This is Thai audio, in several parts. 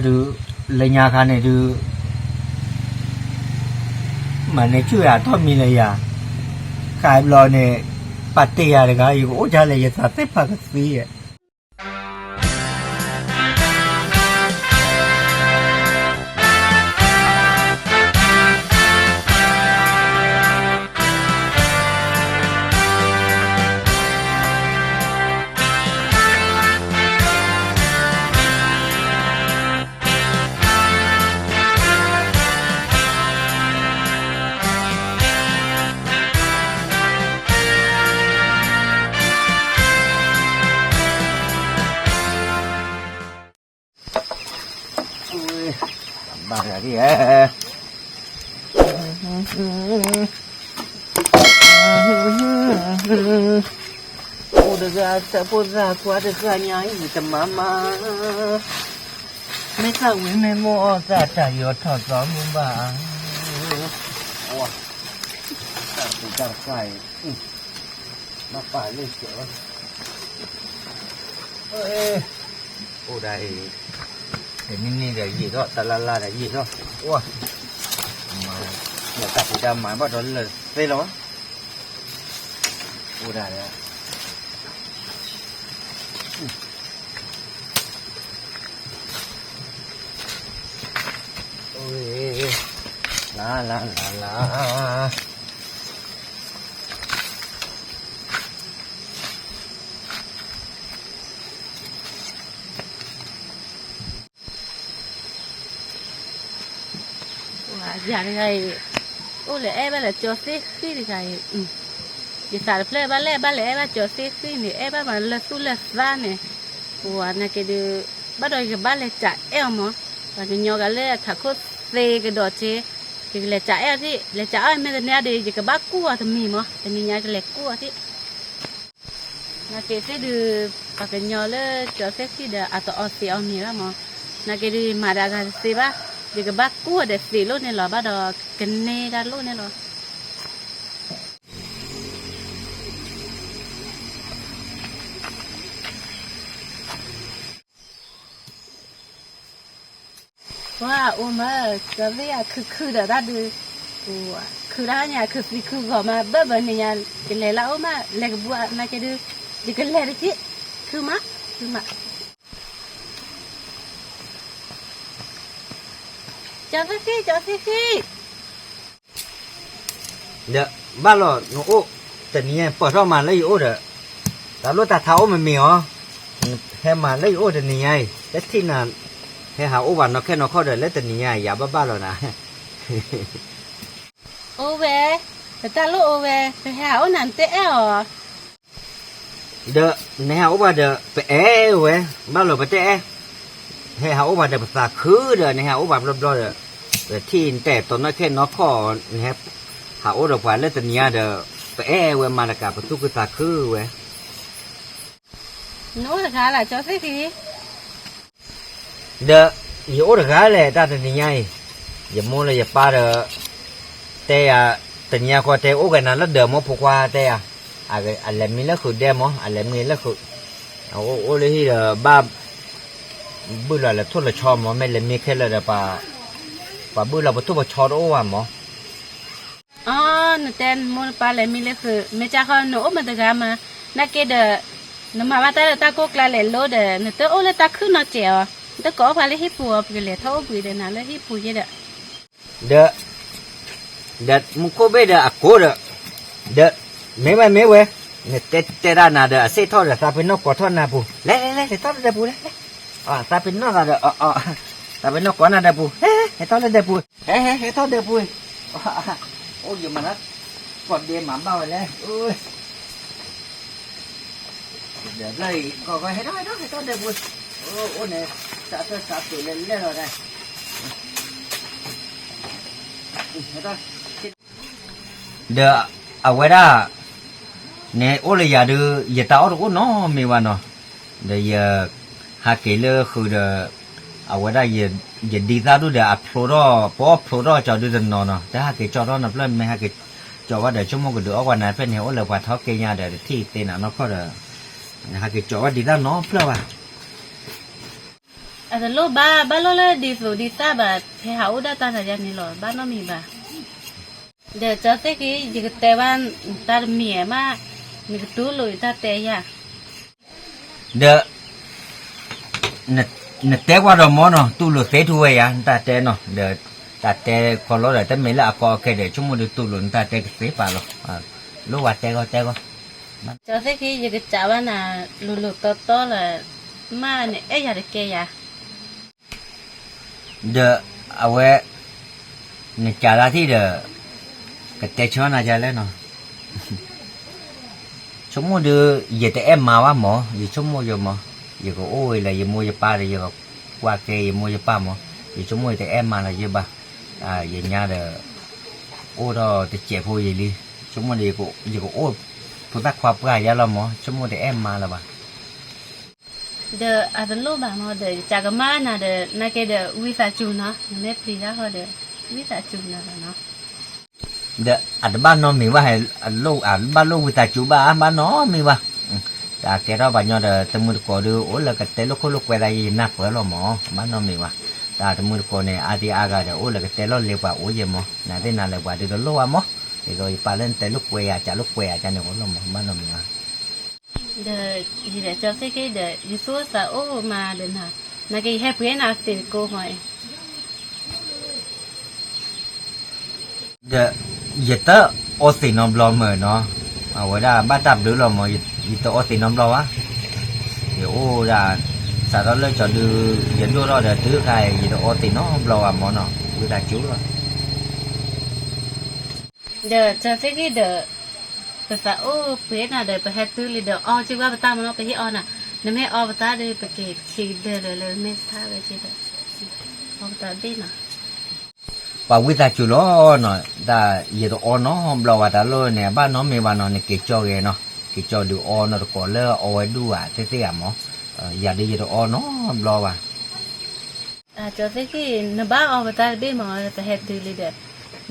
ดูเลยยาคันเนี่ยดูมันในชื่ออะทอดมีเลยอะขายบลอเนี่ยปัตเตียเลยก็อยู่โอ้ยอะไรจะตัดเส้นผักสีอะบ้าอะไรที่โอ้เด็กแต่พูดรักว่าเด็กยังอยู่แต่มาไม่เข้าวิไม่โม่จะจะยอดถอดสองมุมบ้าโอ้จับจับใส่มาป่าเลยเสียวโอ้ได้เห็นนี่เดี๋ยวยี่ก็ตะลาเดี๋ยวยี่ก็ว้ามาเดี๋ยวตัดจะหมายว่าโดนเลยไปหรอโอ้ได้แล้วโอ้ยลาอย่างไรโอ้เลยบ้านเลยจอดซิขึ้นดิฉันดิฉันเพลย์บ้านเลยบ้านจอดซิขึ้นนี่บ้านมันเลยสู้เลยซ่าเนี่ยวันนั้นก็ดูบ้านเราก็บ้านเลยจ่ามั้งวันนี้ยอกันเลยถ้าเขาเซก็ดอเจก็เลยจ่าที่เลยจ่าไม่ได้เนี่ยเดี๋ยวก็บ้านกู้อ่ะทำมีมั้งแต่มีเนี่ยก็เลยกู้อ่ะที่นักเก็ตดูปากยอเลยจอดซิขึ้นเดี๋ยวอัตโนมัติเอามีละมั้งนักเก็ตดูมาได้กันสิบ้าเด็กบ้ากู้เด็กสีลูกเนี่ยหรอบ้าดอกกันเนกันลูกเนี่ยหรอว่าโอ้มาจะเรียกคือเดี๋ยวได้ดูว่าคือร้านเนี่ยคือสิคือก็มาเบิ่มเนี่ยกันเลยละโอ้มาเล็กบัวมาแกดูเด็กเล็กที่คือมาจอดสิเดี๋ยวบ้านเราหนูโอ้แต่เนี่ยเปิดเข้ามาเลยโอ้เด้อแต่รถตาเท้ามันมีเหรอให้มาเลยโอ้แต่เนี่ยแต่ที่นั่นให้หาโอ้วันเราแค่เราเข้าเด้อแล้วแต่เนี่ยอย่าบ้าเรานะโอเวแต่ตาลูกโอเวไปหาโอ้นั่นเตะอ๋อเด้อในหาโอ้วันเด้อไปเว้ยบ้านเราไปเตะให้หาโอ้วันเด้อภาษาคือเด้อในหาโอ้วันรอบๆเด้อแต่ที่แต่ตอนนั้นแค่เราข้อนะครับหาโอ้ดอกไม้แล้วแต่เนี้ยเด้อไปเว้ยมาละกับประตูคือตาคือเว้ยโน้ตค่ะล่ะจอสิทีเด้ออยู่โอ้ดอกเลยตาแต่เนี้ยอย่าโม้เลยอย่าป้าเด้อแต่แต่เนี้ยก็แต่โอ้กันนั่นแล้วเด้อมั้งพวกว่าแต่อะไรมีแล้วคือเด้อมั้งอะไรมีแล้วคือโอ้เลยที่เด้อบ้าบื้อละทุละชอมมั้งไม่เลยมีแค่เลยเด้อป้าบื้อละประตูประชอโอ้ว่ะมั้งอ๋อหนูเต้นมูนปลาเลยมีเลยคือไม่จ้าเขาหนูมันตะกามานักเกดหนูมาว่าแต่ตาโกกลาเลยโลเดหนูเตอโอเลยตาขึ้นนอเจียวแต่ก็พาเลยฮิปูไปเลยเท่าปุยเดน่ะเลยฮิปูเยอะเด้อมุกเบเด้ออะโกเด้อไม่เว้ยเนี่ยเตด้านาเด้อเซทอดเด้อตาเป็นนกกอทอดนาปูเล่ทอดเด้อปูเล่ตาเป็นนกอะเด้อตาเป็นนกกอนาเด้อปูเฮ้ทอดเด้อปูเฮ้ทอดเด้อปูโอ้ยมันนะกดเดียหมาเบาเลยโอ้ยเดี๋ยวเลยก็ให้ได้เดี๋ยวบุญโอ้เนี่ยสาธุเล่นเลยได้เดี๋ยวเอาไว้ได้เนี่ยโอ้เลยอย่าดูอย่าตาโอ้เนาะไม่ว่าเนาะเดี๋ยวหาเกลือคือเดี๋ยวเอาไว้ได้อย่าดีตาดูเดี๋ยวอัดโผล่พอโผล่จอดูจะนอนเนาะแต่หาเกจอดนับเล่นไม่หาเกจอว่าเดี๋ยวชั่วโมงก็เดี๋ยวเอาวันนั้นเป็นเหวเลยว่าท้อเกียร์เดี๋ยวที่เต็นอ่ะเนาะก็เดี๋ยวหาเกจอว่าดีตาเนาะเพื่อว่า แต่โลบ้าโลเลยดีสุดดีซ่าแบบเฮาอุดาตาหน่อยนี่หรอบ้านน้องมีบ่าเดี๋ยวจะเซ็กกี้ยิงแต่วันตาเมียมามีกตู้ลุยตาเตยเดอะเนเตกว่าดอมอเนาะตู้ลุเซทูเวยตาเตเนาะเดอะตาเตคนรถแต่ไม่ละก็แค่เดี๋ยวชั่วโมงเดียวตู้ลุตาเตเซป่ะหรอรู้ว่าเตก็จะเซ็กกี้ยิงจ้าวันน่ะลุโตเลยมาเนี่ยอยากเกยเดอะเอาไว้ในจาระที่เดอะก็เตชอนอาจจะแล้วเนาะชั่วโมงเดียวอย่าแต่มาวะหมออย่าชั่วโมงเดียวหมออย่าก็โอ้ยเลยอย่ามัวอย่าป้าเลยอย่าก็ว่าแกอย่ามัวอย่าป้าหมออย่าชั่วโมงแต่มาเลยอย่าบ้าอย่าเนี่ยเดอะโอ้เราจะเจ็บหัวอย่าลีชั่วโมงเดียวก็อย่าก็โอ้ผู้ตักความกล้าอย่าละหมอชั่วโมงแต่มาละบ้าเดออาจจะโลบางเดอจากมาน่ะเดอนักเดอวิสาจูนะไม่ปรีดาเขาเดอวิสาจูนะเนาะเดออันบ้านน้องมีว่าให้ลูกบ้านลูกวิตาจูบ้านน้องมีว่าแต่แกเราบ้านยอดตะมือก่อดูโอ้แล้วก็เตะลูกเวลายินนับเผื่อเราหมอบ้านน้องมีว่าแต่ตะมือก่อเนี่ยอาทิอากาเดอโอ้แล้วก็เตะเราเรียกว่าโอ้ยหมอน่าได้นานเลยว่าเดี๋ยวลูกอ่ะหมอเดี๋ยวอีปาเล่นเตะลูกเวอาจะลูกเวอาจะเนี่ยเราหมอบ้านน้องมีว่าเดอยีเดจะเซ็กกี้เดอยูซูสาโอมาเดน่ะนักให้เพื่อนอาศัยกูหอยเดอยิ่งเตอโอสินอมบลอมเนาะเอาไว้ได้บ้านจับดูเราหมอยิ่งเตอโอสินอมบลอวะเดี๋ยวโอ้ได้สารเลยจะดูยิ่งดูเราเดี๋ยวตื้อใครยิ่งเตอโอสินอมบลอวะหมอเนาะวิตาจูอ่ะเดอจะเซ็กกี้เดอภาษาโอ้เพื่อนน่ะเดอไปให้ตื้อเลยเดออ๋อจีว่าไปตามมันก็ยี่อ๋อน่ะนั่นไม่อ๋อไปตาเดอไปเก็บชีเดอเลยไม่ท่าไปชีเดออ๋อไปตาดีน่ะป่าวิตาจูล้อเนาะแต่ยิ่งเตออ๋อเนาะบลอวะแต่เลยเนี่ยบ้านน้องมีบ้านน้องเนี่ยเกี่ยวจ่อเลยเนาะเกี่ยวจ่อดูอ๋อเนาะตะก่อนเลยเอาไว้ดูอ่ะเท่ๆอ่ะหมออย่าดียิ่งเตออ๋อเนาะบลอวะจะเซ็กกี้นบ้าอ๋อไปตาเดอหมอไปให้ตื้อเลยเดอ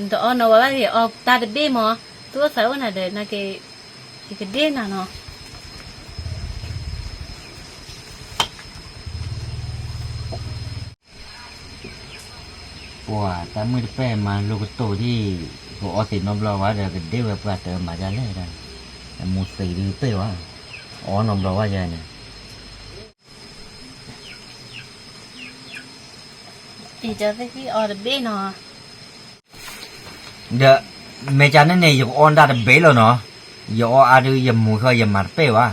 เดออ๋อเนาะว่าที่อ๋อตาเดอหมอตัวสาวน่ะเดอนักเดน่ะเนาะว่าแต่มือแป้มาลูกโตที่หัวอสินนมเราว่าเดี๋ยวเดี๋ยวแบบเติมมาจะเล่ได้แต่มูสีดีเป้ว่าอ๋อนมเราว่าจะเนี่ยอีจะเซ็กซี่ออเดอร์เนาะเดี๋ยวเมจันนั่นเนี่ยอยู่ออนดาเบลเนาะอยู่อาดูยมูเขายมาเป้ว่า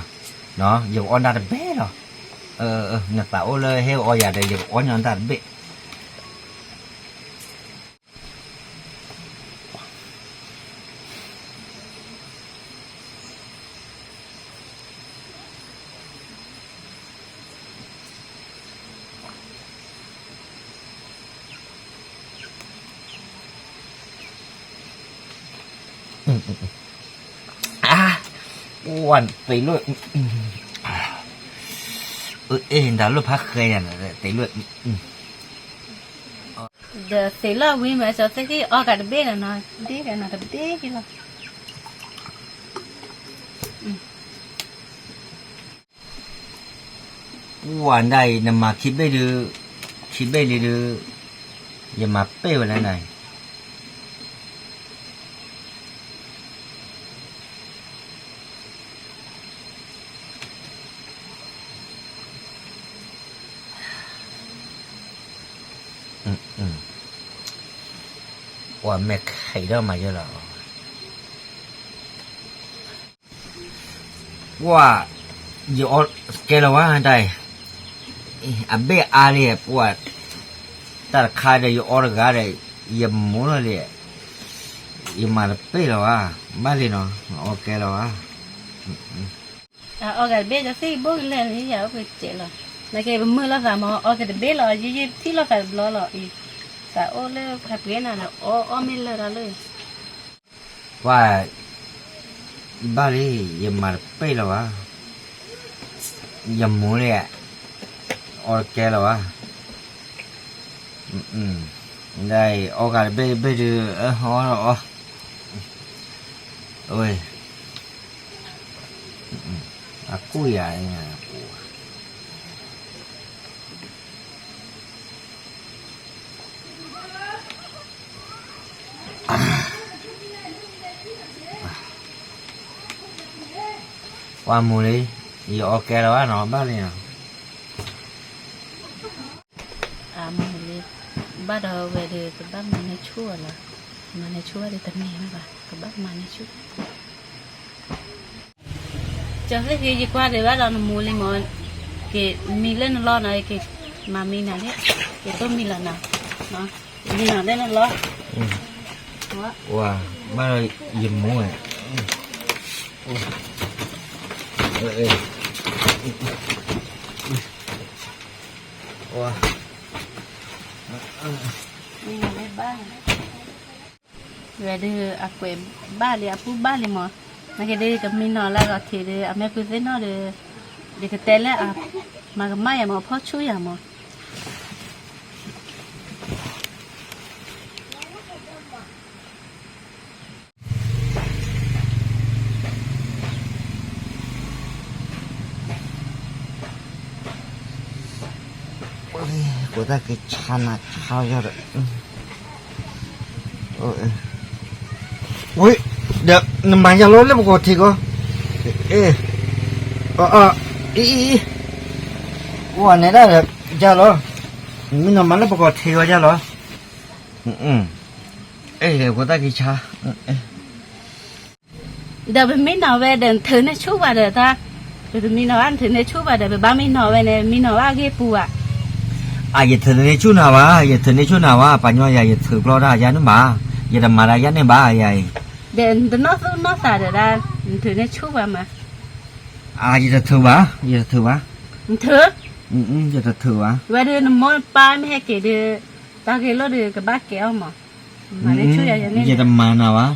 เนาะอยู่ออนดาเบลเนี่ยแต่โอเลยเฮลออยาเดี๋ยวอยู่ออนดาเบอ้วนไปเลือดดาวลูกพักเคยอ่ะไปเลือดเดอเซลล์วิ่งมาจะเซ็กซี่ออกกันเบ้เนาะดีกันนะดีกี่ละอ้วนได้นำมาคิดไปดูอย่ามาเป้วันไหนว่าแม่ไข่ได้มาเยอะหรอว่าอยู่แกเราว่าได้อับเบอาเรียปวดแต่ใครได้อยู่ออร์กาได้ยังมูนเลยยังมาเป้เราว่าบ้านเลยเนาะโอเคเราว่าออกกันเบ้จะสิบุกเลยนี่อย่าไปเจละนักเก็บมือละสามออกกันเบ้ละยี่ที่ละกันล้อละอีแต่โอ้เลยขับเงี้ยน่ะโอ้ไม่เลยละเลยว่าบ้านเลยยังมาเป้เราว่ายังมูเลยโอเคเราว่าได้โอกาสไปดูฮอหรอโอ้ยaku ya aku qua mùa đi giờ ok đó nó bao nhiêu à mà mình bắt đầu về thì cái bác mà nó chua là mà nó chua thì tận này nó bà cái bác mà nó chua cho cái gì qua thì bắt đầu nó mua lên mà cái mì lên nó lo này cái mà mì này đấy cái tôm mì là nào nó mì nào đấy nó lo wow bao giờ dìm mua này wow về đi à quên ba đi à phu ba đi mà cái đi cái mình nó là cái thì đi à mấy cái nó đi cái tên là à mà cái mai mà phô chui à mà của ta cái chăn là sao cho được ui được mà giờ lối lên một thì có ê ý quả này đã được giờ lo mình làm mà lên một thì có giờ lo ê của ta cái cha đợt mình nói về đợt thứ này chú vào đợt ta đợt mình nói ăn thứ này chú vào đợt ba mình nói về này mình nói cái bùa à giờ thử này chú nào à giờ thử này chú nào à bao nhiêu giờ thử lo ra giờ nó mà giờ làm mà ra giờ này bà vậy để nó xả để ra thử này chú vào mà à giờ thử bà thử giờ thử bà và đưa nó mỗi ba mươi hai cái đưa ta cái lo đưa cái bát kéo mà này chú giờ này giờ làm mà nào á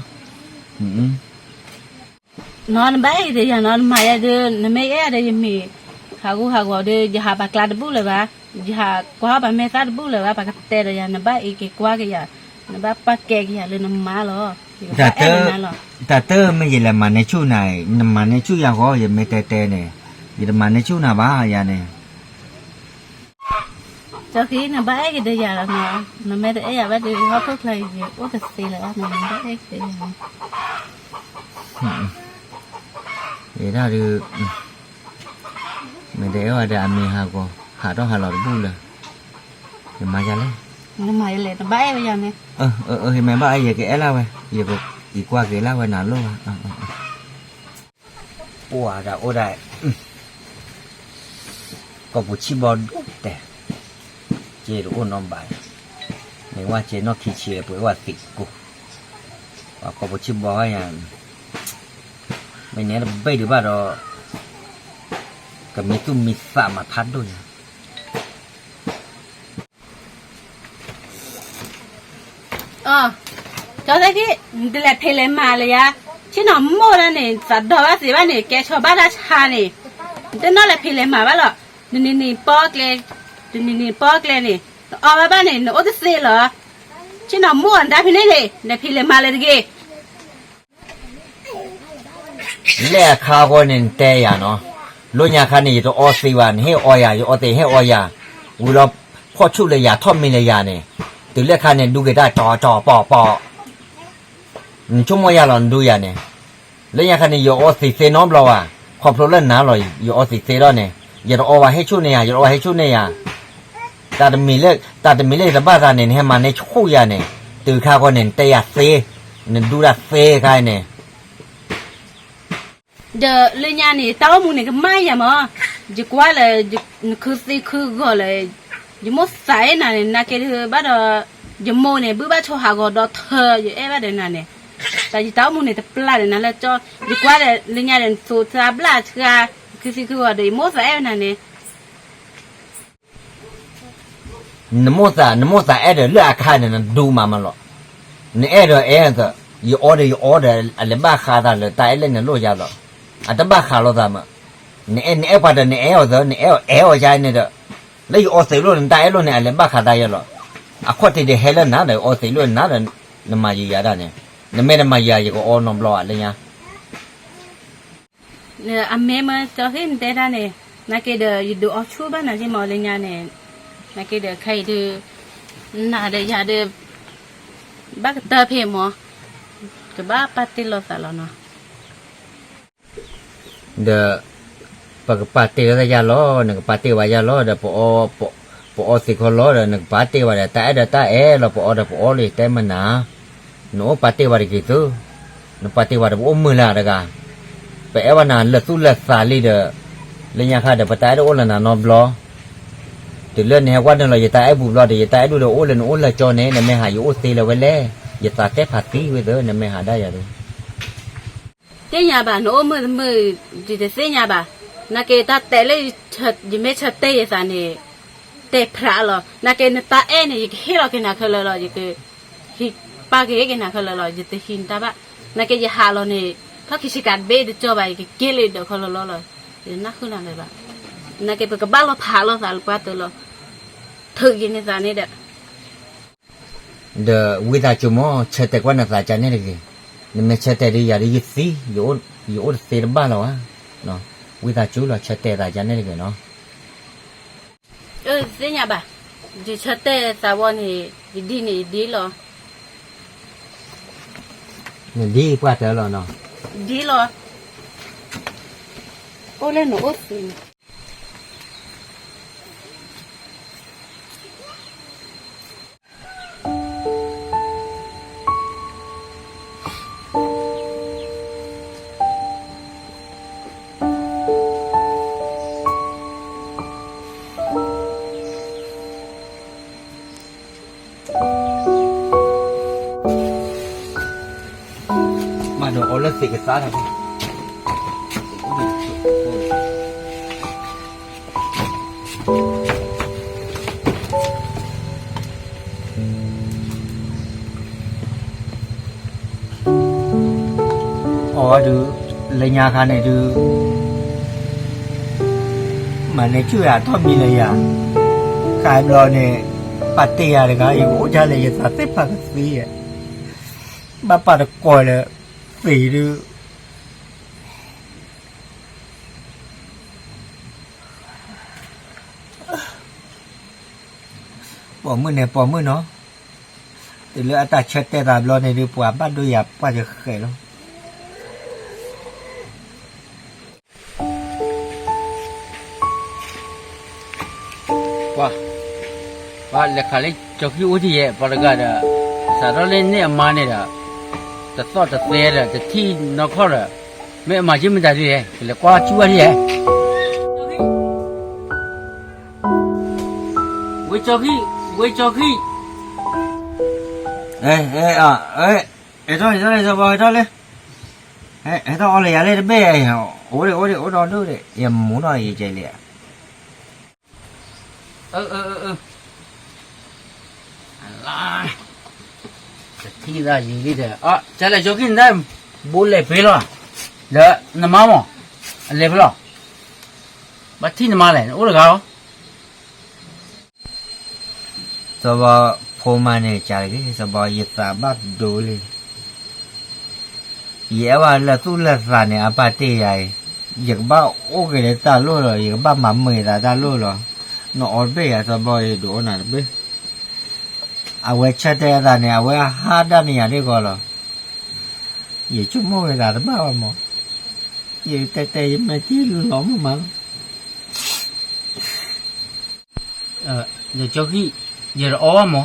nó bay thì giờ nó mà đưa nó mấy cái đây mì hagu đưa giờ bạc lá bùเลยว่ะgiờ qua bà mẹ ta bùเลยว่ะbạc tê rồi giờ nó bay cái qua cái giờ nó bay bát kẹt giờ lên nó má lo ta tơ mấy gì là mà này chú này mà này chú giờ có giờ mấy tê này giờ mà này chú nào bà giờ này cho khi nó bay cái giờ là nó mấy cái giờ bay đi hấp thuốc này gì ủa thật sự là nó bay cái vậy đó được mình để ở đây mình hà đó hà lọt bù là thì mà ra lấy nó mày lại nó bay bây giờ này thì mày bay giờ cái lao vậy giờ đi qua cái lao vậy nào luôn ủa đã ô đại có một chi bò đúc tè chế đồ ôn bài này qua chế nó khi chế bởi qua tịch cô và có một chi bò ấy mình nhớ là bây giờ bà đó cái mấy cái mít xả mà thắt đôi cho thấy cái đây là thay lên màเลยà chứ nó mua ra này sao đó bác sĩ bác này kẻ cho bác đã cha này thế nó là thay lên mà bác lo nè bóc lên này bác này nó ớt xì rồi chứ nó mua anh ta phi này là thay lên màเลยcái lẽ khao coi nên tê à nó lúc nhà khăn này tôi ở xí van hay ở nhà ở đây hay ở nhà u lo phô chúเลยnhà thom mìnhเลยnhà này từ lẽ khăn nàyดูcáiได้จ่อปอชั่วโมงยาหลอนดูอย่างเนี่ยแล้วยังคันนี้อยู่ออสิเซน้อมเราอ่ะขอบเล่นน้าเราอยู่ออสิเซแล้วเนี่ยอย่าเอาไว้ให้ชุดเนี่ยอย่าเอาไว้ให้ชุดเนี่ยแต่มีเล็กแต่บ้านเนี่ยให้มาในชูยาเนี่ยตื่นข้าวก็เนี่ยแต่อยากเซเนี่ยดูดักเซใครเนี่ยเดี๋ยวเรื่องนี้เต้ามูนี่ก็ไม่ยามอ่ะจะกว่าเลยคือก็เลยจะมั่วใส่น่ะเนี่ยนักเก็ตบ้านเราจะโมเนี่ยบื้อบ้านโชว์หาก็ดอเธออยู่บ้านเดินน่ะเนี่ยแต่จะเต้ามูนี่จะปลาเนี่ยนั่นแหละจ้าจะกว่าเลยเรื่องนี้เนี่ยสูตรปลาเชื่อคือว่าเดี๋ยวมั่วใส่น่ะเนี่ยนโมสาเดี๋ยวเลือกข้าเนี่ยดูมาหรอกเนี่ยเดี๋ยวก็อยู่ออเดอร์อะไรบ้าข้าตาเลยตายเล่นเนี่ยรู้ยาหรอกอันนั้นบ้าข้าเราทำอ่ะเนี่ยพอเดี๋ยวเนี่ยใจเนี่ยเด้อแล้วอยู่ออสเตรเลียตายรู้เนี่ยอะไรบ้าข้าตายหรอกอ่ะคนที่เดี๋ยวเฮลันนะเดี๋ยวออสเตรเลียนะเดี๋ยวน้ำมาอยู่ยาได้เนี่ยน้ำไม่น้ำมาอยู่ก็ออนน้ำร้อนอะไรเงี้ยเนี่ยอเมมาจะเห็นแต่ละเนี่ยนักเดี๋ยวอยู่ดูออชูบ้านน่ะที่มอเลยเนี่ยนักเดี๋ยวใครดูน่าเดี๋ยวอย่าเดี๋ยวบ้าเตอเพมอก็บ้าปฏิโลสารเนาะ เดปากปาเตระยะล้อนึกปาเตวายาล้อเดปอสิคอล้อเดนึกปาเตวาเดตาเดตาลปอเดปอเลยแต่มันนาโนปาเตวาดิกิตุนปาเตวาเดอมมือลาดกาไปเอวานาละสุละสาลีเดเลยยาคาเดปตาเดโอละนานอบลอติเลื่อนเนี่ยว่าเดินเราจะตายบุบลอเดี๋ยวจะตายดูเดี๋ยวโอ้เลยโอ้เลยจอเนี่ยเนี่ยไม่หายอยู่โอ้ตีเราไว้แล้วอย่าตาเตะผัดตีไว้เด้อเนี่ยไม่หาได้อย่างนี้ เจ้าบ่าโน้มือดีแต่เสียบ่านักเกตาแต่เลยชัดยังไม่ชัดเตะสันเนี่ยเตะพระหรอนักเกนตาเนี่ยยังเฮเราเกนักเขาเลยยังคือฮิปากเกนักเขาเลยยังเตะหินตาบะนักเกยังหาเราเนี่ยถ้าคิดการเบดจอบไปก็เกลียดเขาเลยยังนักขึ้นอะไรบ้างนักเกเป็นกบ้าเราพาเราสารพัดตัวถึงยังในสารนี่เด้อวิธีจุโม่เชื่อแต่ว่านักการเนี่ยเลยนี่ไม่เชื่อแต่ดีอย่างนี้สิอยู่เสียบ้านเราอ่ะเนาะวิธีจุเราเชื่อแต่การเนี่ยเลยเนาะเสียบ่าจะเชื่อแต่สาวนี่ดีหรอเนี่ยดีกว่าเธอหรอเนาะดีหรอโอ้เล่นหนูโอ้สิมาดูโอเลสิกซ่าครับอ๋อดูเลยยาคันเนี่ยดูมันเนี่ยชื่ออะทอมมีเลยอะขายรอเนี่ยปัตเตียเลยครับอยู่จะเลยจะสัตย์ปักสีอะมาปัดก่อยเลยสีดูปอมือเนี่ยปอมือเนาะแต่เรื่องอัตราเช็ดแต่ตามรอเนี่ยดูปวดบ้านดูหยาบว่าจะเคยแล้วว่าเลขาเลยจอกที่อุทิเย่ปรากฏสารเล่นเนี่ยมาเนี่ยจะต่อจะเตะจะที่นอกข้อไม่มาจิ้มมันจะดีเลยกว่าชัวร์ดีวิจอกที่เท่าบ่เท่าเลยเท่าอะไรอะไรเบ้โอ้เด้โอ้ดอนดูเด้ยำหมูน้อยใจเลยที่ได้ยินดีเด้อจะเลยจอกินได้บุเล่ไปแล้วเด้อน้ำมันเล่ไปแล้วบัดที่น้ำมันเลยโอ้ละเขาสบายพอมาเนี่ยจ่ายก็สบายยึดตาบัดดูเลยเยาว่าละตุละสานเนี่ยอาปาติใหญ่อยากบ้าโอ้เกเลยตาโล่หรออยากบ้าหมาเมย์ตาโล่หรอนออดเบียสบายดูน่ะเบ้เอาไว้ชัดแต่ตาเนี่ยเอาไว้หาด้านเนี่ยนี่ก็หรออย่าชุ่มโม่เลยตาบ้าว่าหมออย่าแต่ไม่ที่หลอมมั้งเดี๋ยวจะขี้อย่าอ้อมหมอ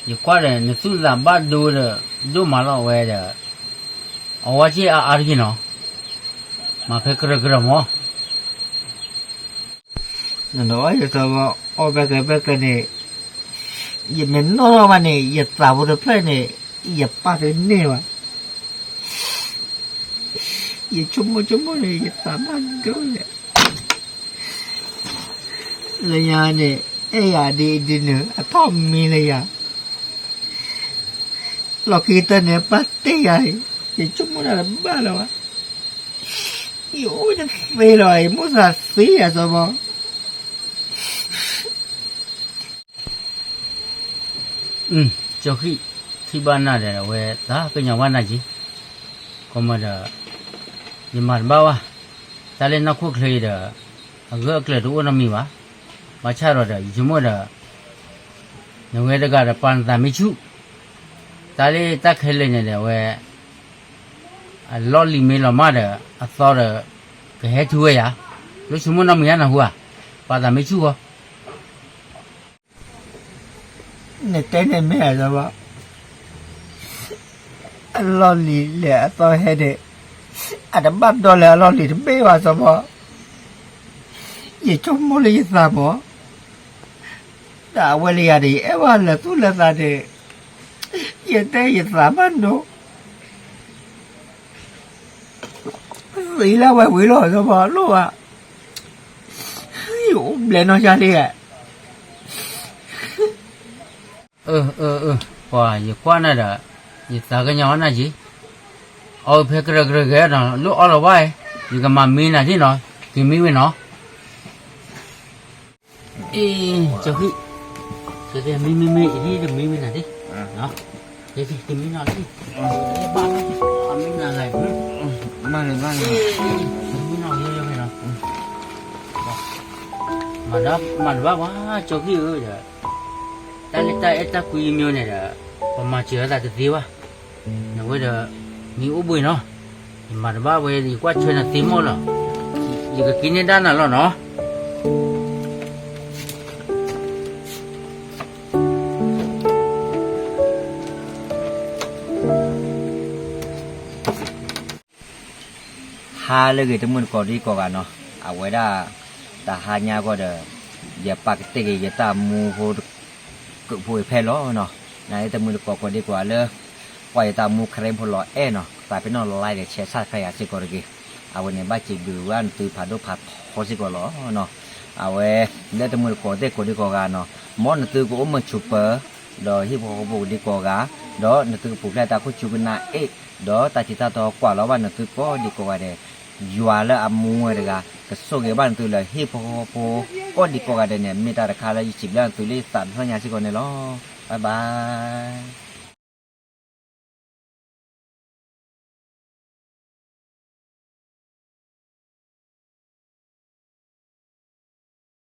อย่ากว่าเลยนึกสุดลำบากดูมาแล้วเว้ยเด้อเอาว่าที่อาร์กินเนาะมาเพื่อกระหมอนั่นเนาะอย่าสบายเอาไปกันเนี่ยอย่าเหม็นนอมันเนี่ยอย่าสาวเดือดเลยเนี่ยอย่าป้าเลยเนี่ยวะอย่าชุ่มเนี่ยอย่าสามารถดูเนี่ยเลยยาเนี่ยยาดีเนื้อทอมมีเลยยาเราคิดเนี่ยปัตเตยอย่าชุ่มอะไรบ้าแล้ววะอยู่จะเฟรอยมุสาสีอะสบอเจ้าที่บ้านน่ะเดี๋ยวเว้ยตาเป็นอย่างว่าน่ะจีก็มาเดี๋ยวยังมาบ้าวะตาเล่นนักคุกเลยเดี๋ยวก็เกลือดูน้ำมีวะมาชาร์ดเดี๋ยวจุ่มเดี๋ยวยังเว้ยเด็กก็ปันตามิชูตาเล่ตาเคยเล่นเดี๋ยวเว้ยลอลลี่เมลมาเดี๋ยวอัศว์เดี๋ยว cái hết chui à lúc chúng nó mình ăn là hùa bà ta mới chui เนี่ยเต้นแม่ซะบ่อัลลอฮ์ลีแหละตอเฮเดอันบัดดอลอัลลอฮ์ลีเบว่าซะบ่ยี่จมโมลีซะบ่ดาวะลียะดิเอวะละตุละซะเดยี่เตยี่ซะมันโนสีแล้วไว้วิโลซะบ่ลูกอ่ะอยู่เบลนอชาลีอ่ะ Wah, ya kuan ada. Ya taga nyawa na ji. Au phe kra kra na lu ala wai. Ji ka ma mi na ji no. Ki mi we no. Cho ki. Cho ki mi đi de mi na đi. Đó. Ki mi na đi. Ba mi na lại.มาเลย Mi na yo me no. Mà đó quá cho ki ơi da. Ta eta kui mio này là mà chưa ra được gì quá nó bây giờ mi u bùi nó mà ba về thì qua chơi là tím mô rồi giờ cái kín đan là nó ฮาเลยก็มันก็ดีกว่ากันเนาะเอาไว้ได้แต่หาญาก็เด้ออย่าปากติกอย่าตามมูโหกึ่งผู้แพ้ล้อเนาะนายแต่มือก็ดีกว่าเลยปล่อยตามมูเครมพลอเนาะแต่เป็นนอนไล่เดี๋ยวเชียร์ชาติใครอยากสิก็ได้เอาไว้ในบ้านจีบว่าตือผาดูผาพอสิก็ล้อเนาะเอาไว้แล้วแต่มือก็ดีกว่ากันเนาะมอนตือก็มันชุบเปอร์ดอที่พอบุดีกว่ากันดอตือผูกได้ตาก็ชุบนาดอตาจิตาตัวกว่าแล้ววันตือก็ดีกว่าเด้ยัวแล้วอามูอะไรกันก็ส่งเกี่ยวบ้านตือเลยที่พอก็ดีกว่าเด้เนี่ยมีแต่ราคาละ20 ล้านตือเลยสั่นเท่านี้สิก่อนเนี่ยล้อบาย